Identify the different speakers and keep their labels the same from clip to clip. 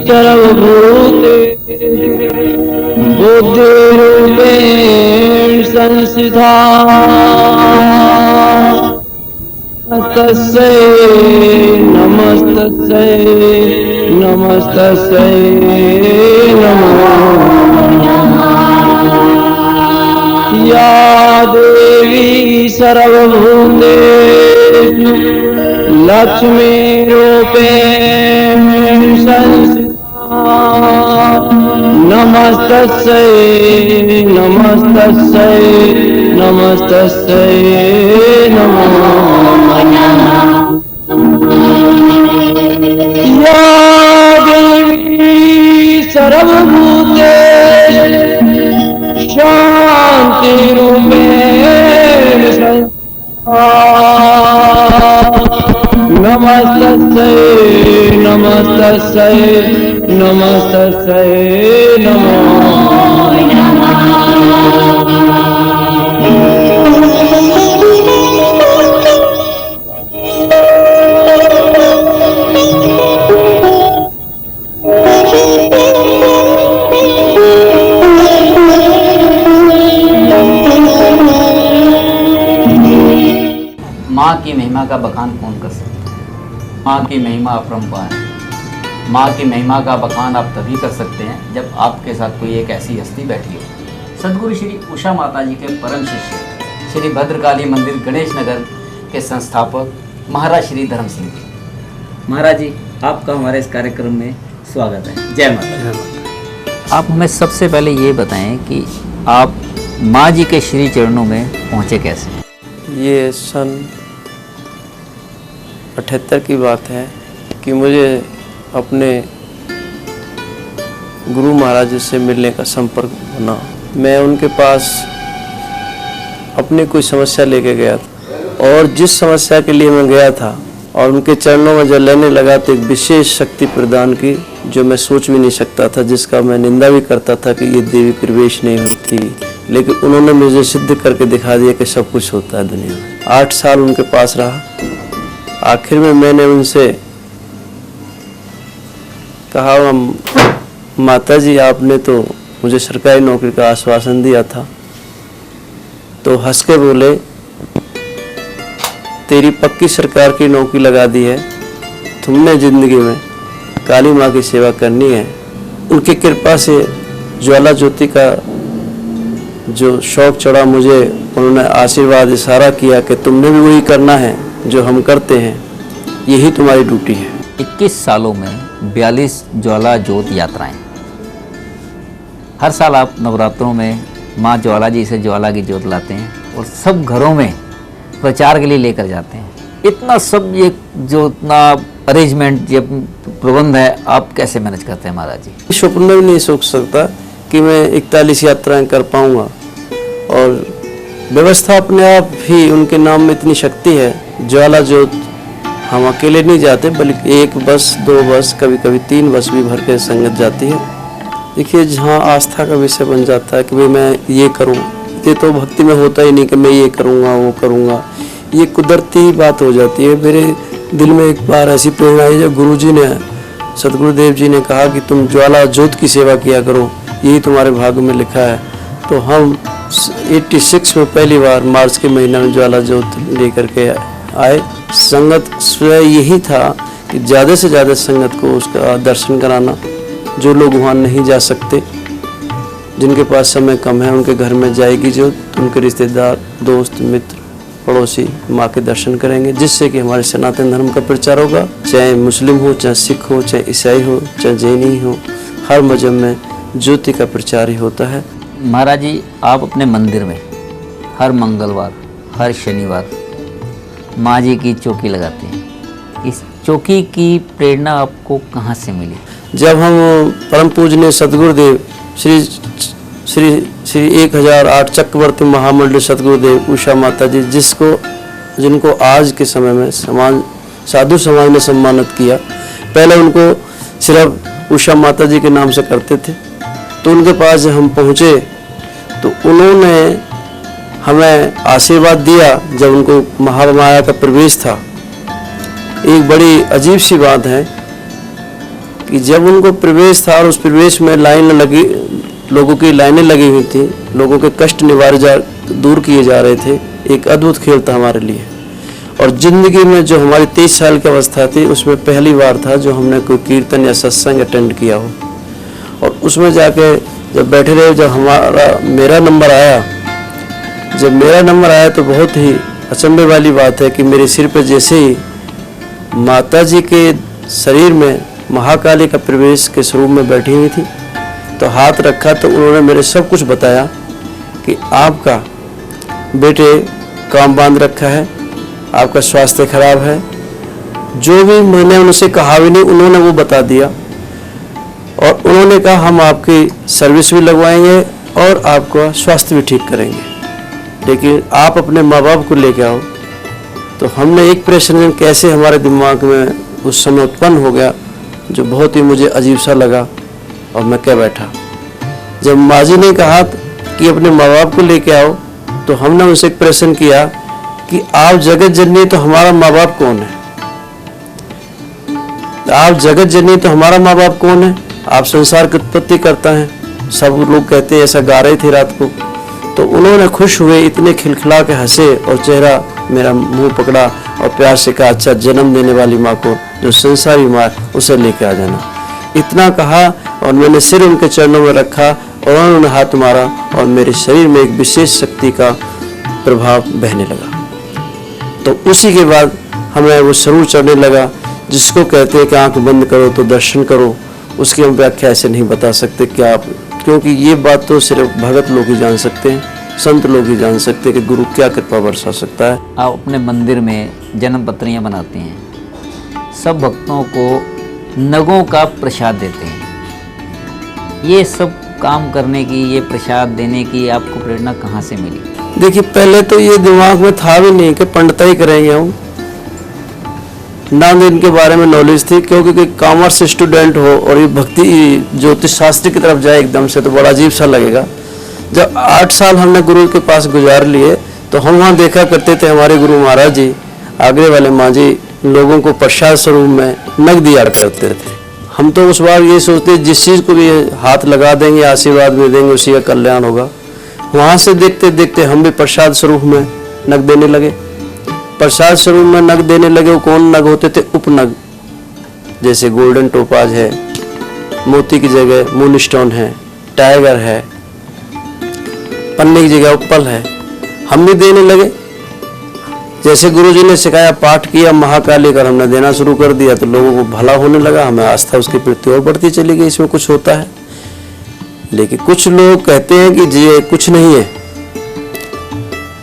Speaker 1: सर्वभूते बुद्धिरूपेण संस्थिता तस्यै नमस्तस्यै नमस्तस्यै नमो या देवी सर्वभूतेषु लक्ष्मीरूपेण संस्थिता नमस्तस्यै नमस्तस्यै नमस्तस्यै नमो या देवी सर्वभूतेषु शान्तिरूपेण संस्थिता नमस्तस्यै नमस्तस्यै नमस्तस्यै नमो
Speaker 2: माँ की महिमा का बखान कौन कर सकता है। माँ की महिमा अपरंपार है। माँ की महिमा का बखान आप तभी कर सकते हैं जब आपके साथ कोई एक ऐसी हस्ती बैठी हो। सदगुरु श्री उषा माता जी के परम शिष्य श्री भद्रकाली मंदिर गणेश नगर के संस्थापक महाराज श्री धर्म सिंह जी। महाराज जी, आपका हमारे इस कार्यक्रम में स्वागत है। जय माता। आप हमें सबसे पहले ये बताएं कि आप माँ जी के श्री चरणों में पहुँचे कैसे।
Speaker 3: ये सन 78 की बात है कि मुझे अपने गुरु महाराज से मिलने का संपर्क बना। मैं उनके पास अपनी कोई समस्या लेके गया था और जिस समस्या के लिए मैं गया था और उनके चरणों में जब लेने लगा तो एक विशेष शक्ति प्रदान की जो मैं सोच भी नहीं सकता था, जिसका मैं निंदा भी करता था कि ये देवी प्रवेश नहीं होती, लेकिन उन्होंने मुझे सिद्ध करके दिखा दिया कि सब कुछ होता है दुनिया में। 8 साल उनके पास रहा। आखिर में मैंने उनसे कहा, माता जी आपने तो मुझे सरकारी नौकरी का आश्वासन दिया था। तो हंस के बोले, तेरी पक्की सरकार की नौकरी लगा दी है, तुमने जिंदगी में काली माँ की सेवा करनी है। उनकी कृपा से ज्वाला ज्योति का जो शौक चढ़ा मुझे, उन्होंने आशीर्वाद इशारा किया कि तुमने भी वही करना है जो हम करते हैं, यही तुम्हारी ड्यूटी है।
Speaker 2: 21 सालों में 42 ज्वाला ज्योत यात्राएं। हर साल आप नवरात्रों में माँ ज्वाला जी से ज्वाला की ज्योत लाते हैं और सब घरों में प्रचार के लिए लेकर जाते हैं। इतना सब ये जो इतना अरेंजमेंट ये प्रबंध है, आप कैसे मैनेज करते हैं महाराज जी।
Speaker 3: स्वप्न में भी नहीं सोच सकता कि मैं 41 यात्राएं कर पाऊंगा। और व्यवस्था अपने आप ही उनके नाम में इतनी शक्ति है। ज्वाला ज्योत हम अकेले नहीं जाते, बल्कि 1 बस 2 बस कभी कभी 3 बस भी भर के संगत जाती है। देखिए, जहाँ आस्था का विषय बन जाता है कि भाई मैं ये करूँ, ये तो भक्ति में होता ही नहीं कि मैं ये करूँगा वो करूँगा, ये कुदरती बात हो जाती है। मेरे दिल में एक बार ऐसी प्रेरणा आई जब गुरुजी ने, सदगुरुदेव जी ने कहा कि तुम ज्वाला ज्योत की सेवा किया करो, यही तुम्हारे भाग्य में लिखा है। तो हम 86 में पहली बार मार्च के महीने में ज्वाला ज्योत लेकर के आए। संगत स्वयं यही था कि ज़्यादा से ज़्यादा संगत को उसका दर्शन कराना। जो लोग वहाँ नहीं जा सकते, जिनके पास समय कम है, उनके घर में जाएगी जो, उनके रिश्तेदार, दोस्त, मित्र, पड़ोसी माँ के दर्शन करेंगे, जिससे कि हमारे सनातन धर्म का प्रचार होगा। चाहे मुस्लिम हो, चाहे सिख हो, चाहे ईसाई हो, चाहे जैनी हो, हर मजहब में ज्योति का प्रचार ही होता है।
Speaker 2: महाराज जी, आप अपने मंदिर में हर मंगलवार, हर शनिवार माँ जी की चौकी लगाते हैं। इस चौकी की प्रेरणा आपको कहाँ से मिली?
Speaker 3: जब हम परम पूजनीय सदगुरुदेव श्री 1008 चक्रवर्ती महामंडल सदगुरुदेव उषा माता जी, जिनको आज के समय में साधु समाज ने सम्मानित किया। पहले उनको सिर्फ उषा माता जी के नाम से करते थे। तो उनके पास जब हम पहुँचे तो उन्होंने हमें आशीर्वाद दिया। जब उनको महामाया का प्रवेश था, एक बड़ी अजीब सी बात है कि जब उनको प्रवेश था और उस प्रवेश में लाइन लगी, लोगों की लाइनें लगी हुई थी, लोगों के कष्ट दूर किए जा रहे थे, एक अद्भुत खेल था हमारे लिए। और ज़िंदगी में जो हमारी 23 साल की अवस्था थी, उसमें पहली बार था जो हमने कोई कीर्तन या सत्संग अटेंड किया हो। और उसमें जाके जब बैठे रहे, जब मेरा नंबर आया तो बहुत ही अचंभे वाली बात है कि मेरे सिर पर जैसे ही माता जी के शरीर में महाकाली का प्रवेश के स्वरूप में बैठी हुई थी, तो हाथ रखा तो उन्होंने मेरे सब कुछ बताया कि आपका बेटे काम बांध रखा है, आपका स्वास्थ्य खराब है। जो भी मैंने उनसे कहा भी नहीं, उन्होंने वो बता दिया। और उन्होंने कहा हम आपकी सर्विस भी लगवाएंगे और आपका स्वास्थ्य भी ठीक करेंगे, लेकिन आप अपने माँ बाप को लेके आओ। तो हमने एक प्रश्न कैसे हमारे दिमाग में उस समय उत्पन्न हो गया, जो बहुत ही मुझे अजीब सा लगा, और मैं कह बैठा। जब माँ जी ने कहा कि अपने माँ बाप को लेके आओ, तो हमने उनसे एक प्रश्न किया कि आप जगत जननी, तो हमारा माँ बाप कौन है? आप जगत जननी, तो हमारा माँ बाप कौन है? आप संसार की उत्पत्ति करता है। सब लोग कहते हैं, ऐसा गा रहे थे रात को। तो उन्होंने खुश हुए, इतने खिलखिला के हंसे और चेहरा मेरा मुंह पकड़ा और प्यार से कहा, अच्छा जन्म देने वाली माँ को, जो संसारी माँ, उसे लेके आ जाना। इतना कहा और मैंने सिर उनके चरणों में रखा और उन्होंने हाथ मारा और मेरे शरीर में एक विशेष शक्ति का प्रभाव बहने लगा। तो उसी के बाद हमें वो स्वरूप चढ़ने लगा, जिसको कहते हैं कि आंख बंद करो तो दर्शन करो। उसकी हम व्याख्या ऐसे नहीं बता सकते क्या आप, क्योंकि ये बात तो सिर्फ भगत लोग ही जान सकते हैं, संत लोग ही जान सकते हैं कि गुरु क्या कृपा बरसा सकता है।
Speaker 2: आप अपने मंदिर में जन्म पत्रियाँ बनाते हैं, सब भक्तों को नगों का प्रसाद देते हैं। ये सब काम करने की, ये प्रसाद देने की आपको प्रेरणा कहाँ से मिली?
Speaker 3: देखिए, पहले तो ये दिमाग में था भी नहीं कि पंडिताई करेंगे हम, ना इनके बारे में नॉलेज थी, क्योंकि कॉमर्स स्टूडेंट हो और ये भक्ति ज्योतिष शास्त्र की तरफ जाए एकदम से, तो बड़ा अजीब सा लगेगा। जब 8 साल हमने गुरु के पास गुजार लिए, तो हम वहाँ देखा करते थे हमारे गुरु महाराज जी, आगरे वाले माँ जी, लोगों को प्रसाद स्वरूप में नग दिया करते थे। हम तो उस बार ये सोचते, जिस चीज़ को भी हाथ लगा देंगे, आशीर्वाद भी देंगे, उसी का कल्याण होगा। वहाँ से देखते देखते हम भी प्रसाद स्वरूप में नग देने लगे। प्रसाद स्वरूप में नग देने लगे। वो कौन नग होते थे? उपनग, जैसे गोल्डन टोपाज है, मोती की जगह मून स्टोन है, टाइगर है, पन्ने की जगह उपल है, हम भी देने लगे। जैसे गुरुजी ने सिखाया, पाठ किया महाकाली का, हमने देना शुरू कर दिया, तो लोगों को भला होने लगा, हमें आस्था उसके प्रति और बढ़ती चली गई, इसमें कुछ होता है। लेकिन कुछ लोग कहते हैं कि ये कुछ नहीं है,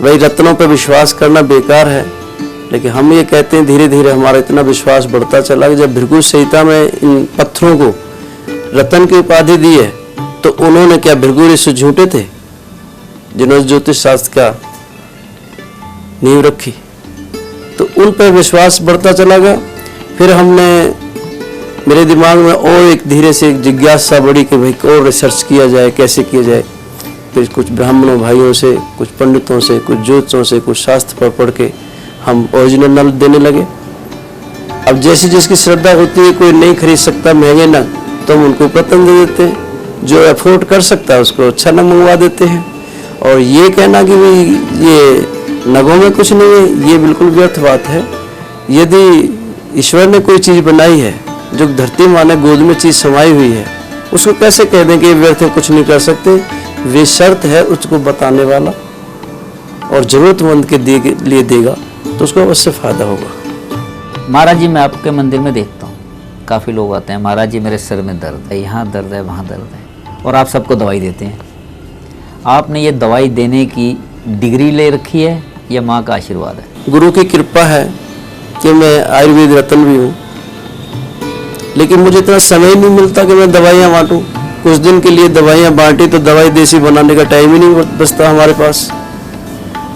Speaker 3: वही रत्नों पर विश्वास करना बेकार है। लेकिन हम ये कहते हैं, धीरे धीरे हमारा इतना विश्वास बढ़ता चला कि जब भृगु संहिता में इन पत्थरों को रत्न की उपाधि दी है, तो उन्होंने क्या भृगु ऋषि झूठे थे जिन्होंने ज्योतिष शास्त्र का नींव रखी? तो उन पर विश्वास बढ़ता चला गया। फिर हमने, मेरे दिमाग में और एक धीरे से एक जिज्ञासा बढ़ी कि भाई और रिसर्च किया जाए, कैसे किया जाए। फिर कुछ ब्राह्मणों भाइयों से, कुछ पंडितों से, कुछ ज्योतिषों से, कुछ शास्त्र पर पढ़ के हम ओरिजिनल नल देने लगे। अब जैसी जिसकी श्रद्धा होती है, कोई नहीं खरीद सकता महंगे नग, तो हम उनको प्रथम दे देते हैं। जो अफोर्ड कर सकता है उसको अच्छा नग मंगवा देते हैं। और ये कहना कि ये नगों में कुछ नहीं है, ये बिल्कुल व्यर्थ बात है। यदि ईश्वर ने कोई चीज़ बनाई है, जो धरती माँ ने गोद में चीज़ समाई हुई है, उसको कैसे कह दें कि ये व्यर्थ है, कुछ नहीं कर सकते? वे शर्त है उसको बताने वाला, और जरूरतमंद के लिए देगा तो उसको अवश्य फायदा होगा।
Speaker 2: महाराज जी, मैं आपके मंदिर में देखता हूँ, काफ़ी लोग आते हैं, महाराज जी मेरे सिर में दर्द है, यहाँ दर्द है, वहाँ दर्द है, और आप सबको दवाई देते हैं। आपने ये दवाई देने की डिग्री ले रखी है या माँ का आशीर्वाद है?
Speaker 3: गुरु की कृपा है कि मैं आयुर्वेद रत्न भी हूँ, लेकिन मुझे इतना समय नहीं मिलता कि मैं दवाइयाँ बांटूँ। कुछ दिन के लिए दवाइयाँ बांटी तो दवाई देसी बनाने का टाइम ही नहीं बचता हमारे पास,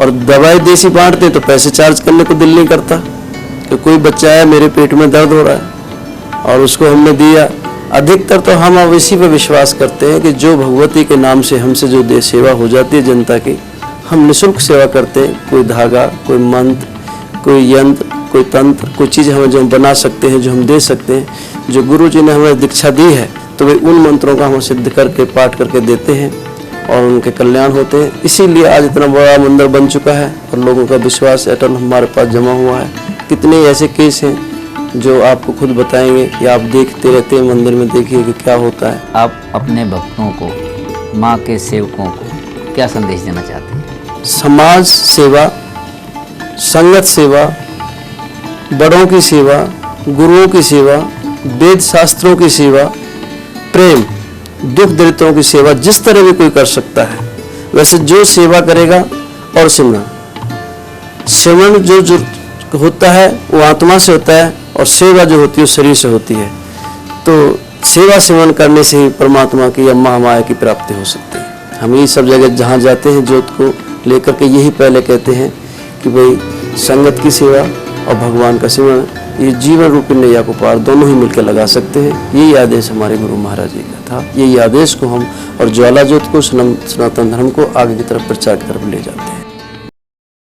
Speaker 3: और दवाई देसी बांटते तो पैसे चार्ज करने को दिल नहीं करता कि कोई बच्चा है मेरे पेट में दर्द हो रहा है और उसको हमने दिया। अधिकतर तो हम अब इसी पर विश्वास करते हैं कि जो भगवती के नाम से हमसे जो दे सेवा हो जाती है जनता की, हम निःशुल्क सेवा करते हैं। कोई धागा, कोई मंत्र, कोई यंत्र, कोई तंत्र, कोई चीज़ हमें जो हम बना सकते हैं, जो हम दे सकते हैं, जो गुरु जी ने हमें दीक्षा दी है, तो वे उन मंत्रों का हम सिद्ध करके पाठ करके देते हैं और उनके कल्याण होते हैं। इसीलिए आज इतना बड़ा मंदिर बन चुका है और लोगों का विश्वास अटल हमारे पास जमा हुआ है। कितने ऐसे केस हैं जो आपको खुद बताएंगे या आप देखते रहते हैं मंदिर में, देखिए कि क्या होता है।
Speaker 2: आप अपने भक्तों को, माँ के सेवकों को क्या संदेश देना चाहते हैं?
Speaker 3: समाज सेवा, संगत सेवा, बड़ों की सेवा, गुरुओं की सेवा, वेद शास्त्रों की सेवा, प्रेम, दुख दरिद्रों की सेवा, जिस तरह भी कोई कर सकता है वैसे जो सेवा करेगा। और सिमरन जो होता है वो आत्मा से होता है और सेवा जो होती है वो शरीर से होती है। तो सेवा सिमरन करने से ही परमात्मा की या महामाया की प्राप्ति हो सकती है। हम ये सब जगह जहाँ जाते हैं ज्योत को लेकर के यही पहले कहते हैं कि भाई संगत की सेवा और भगवान का सिमरन, ये जीवन रूपी नैया को पार दोनों ही मिलकर लगा सकते हैं। यही आदेश हमारे गुरु महाराज जी का था। यही आदेश को हम और ज्वाला ज्योत को, सनातन धर्म को आगे की तरफ प्रचार की तरफ ले जाते हैं।